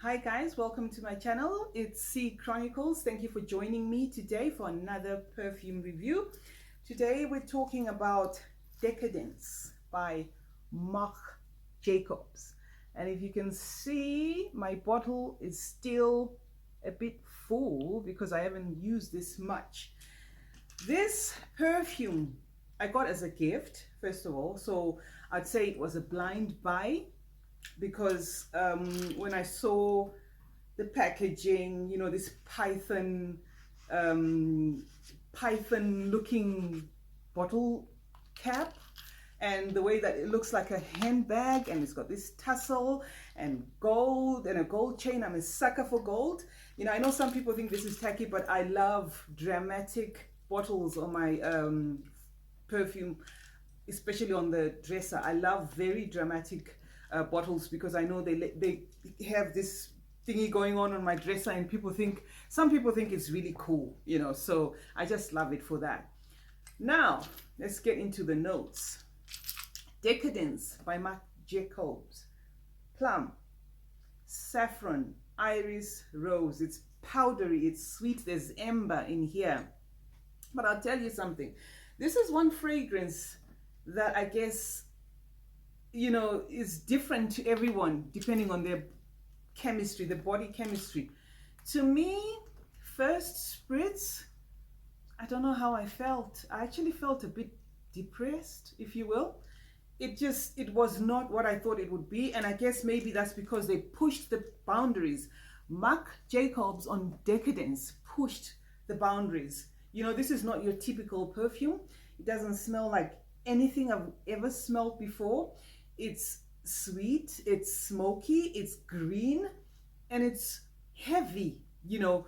Hi guys, welcome to my channel. It's C Chronicles. Thank you for joining me today for another perfume review. Today we're talking about Decadence by Marc Jacobs. And if you can see, my bottle is still a bit full because I haven't used this much. This perfume I got as a gift, first of all, so I'd say it was a blind buy because when I saw the packaging, you know, this python looking bottle cap, and the way that it looks like a handbag, and it's got this tassel and gold and a gold chain. I'm a sucker for gold. You know, I know some people think this is tacky, but I love dramatic bottles on my perfume, especially on the dresser. I love very dramatic bottles because I know they have this thingy going on my dresser, and some people think it's really cool, you know, so I just love it for that. Now let's get into the notes. Decadence by Marc Jacobs. Plum, saffron, iris, rose. It's powdery, it's sweet, there's amber in here. But I'll tell you something, this is one fragrance that I guess, you know, is different to everyone depending on their chemistry, the body chemistry. To me, first spritz, I don't know how I felt. I actually felt a bit depressed, if you will. It was not what I thought it would be, and I guess maybe that's because they pushed the boundaries. Marc Jacobs on Decadence pushed the boundaries. You know, this is not your typical perfume. It doesn't smell like anything I've ever smelled before. It's sweet, it's smoky, it's green, and it's heavy, you know,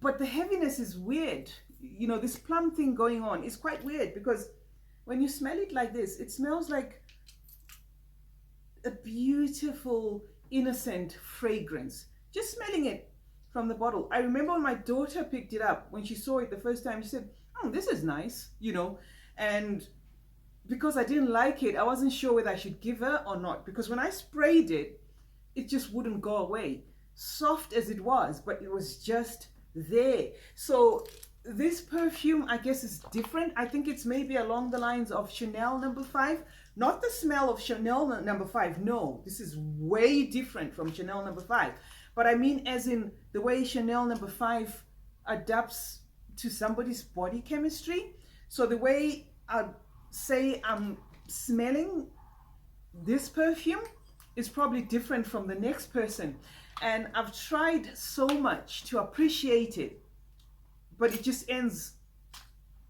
but the heaviness is weird. You know, this plum thing going on is quite weird because when you smell it like this, it smells like a beautiful, innocent fragrance. Just smelling it from the bottle. I remember when my daughter picked it up, when she saw it the first time, she said, "Oh, this is nice," you know, and because I didn't like it, I wasn't sure whether I should give her or not, because when I sprayed it, it just wouldn't go away. Soft as it was, but it was just there. So this perfume, I guess, is different. I think it's maybe along the lines of Chanel No. 5. Not the smell of Chanel No. 5. No, this is way different from Chanel No. 5. But I mean as in the way Chanel No. 5 adapts to somebody's body chemistry. So the way I'd say I'm smelling this perfume is probably different from the next person. And I've tried so much to appreciate it, but it just ends,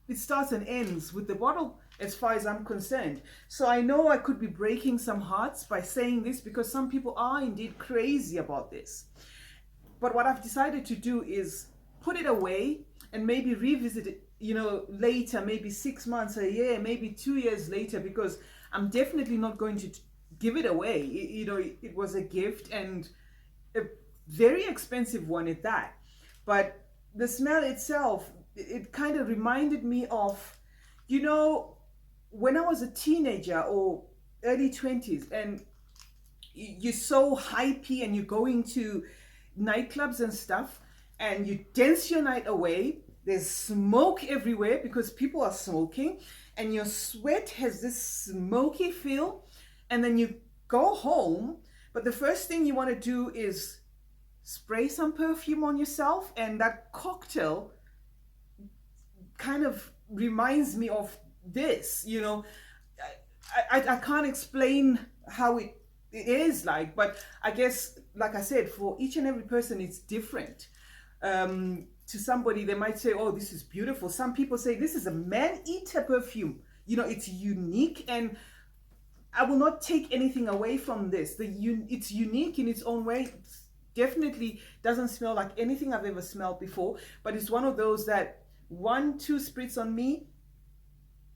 it starts and ends with the bottle as far as I'm concerned. So I know I could be breaking some hearts by saying this because some people are indeed crazy about this. But what I've decided to do is put it away and maybe revisit it, you know, later, maybe 6 months, a year, maybe 2 years later, because I'm definitely not going to give it away. You know, it was a gift, and a very expensive one at that. But the smell itself, it kind of reminded me of, you know, when I was a teenager or early 20s, and you're so hypey and you're going to nightclubs and stuff, and you dance your night away. There's smoke everywhere because people are smoking, and your sweat has this smoky feel, and then you go home, but the first thing you want to do is spray some perfume on yourself, and that cocktail kind of reminds me of this, you know. I can't explain how it is like, but I guess, like I said, for each and every person it's different. To somebody, they might say, "Oh, this is beautiful." Some people say this is a man-eater perfume. You know, it's unique, and I will not take anything away from this. It's unique in its own way. It definitely doesn't smell like anything I've ever smelled before, but it's one of those that 1-2 spritz on me,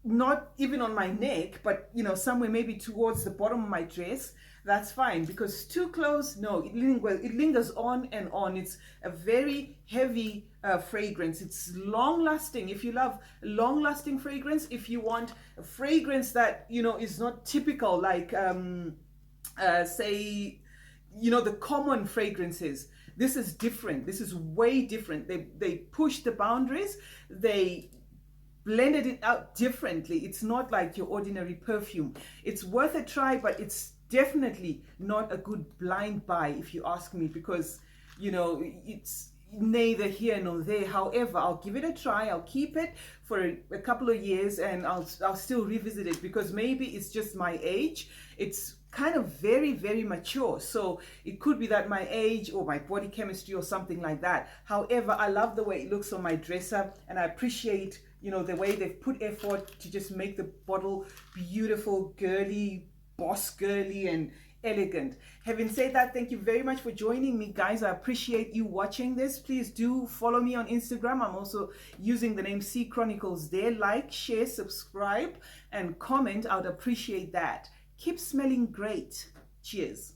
not even on my neck, but you know, somewhere maybe towards the bottom of my dress, that's fine. Because too close, no, it lingers on and on. It's a very heavy fragrance. It's long lasting. If you love long lasting fragrance, if you want a fragrance that, you know, is not typical, like say you know, the common fragrances. This is different. This is way different. They push the boundaries. They blended it out differently. It's not like your ordinary perfume. It's worth a try, but it's definitely not a good blind buy if you ask me, because, you know, it's neither here nor there. However, I'll give it a try. I'll keep it for a couple of years, and I'll still revisit it, because maybe it's just my age. It's kind of very, very mature, so it could be that my age or my body chemistry or something like that. However, I love the way it looks on my dresser, and I appreciate, you know, the way they've put effort to just make the bottle beautiful, girly, boss girly, and elegant. Having said that, thank you very much for joining me, guys. I appreciate you watching this. Please do follow me on Instagram. I'm also using the name CeeChronicles there. Like, share, subscribe, and comment. I would appreciate that. Keep smelling great. Cheers.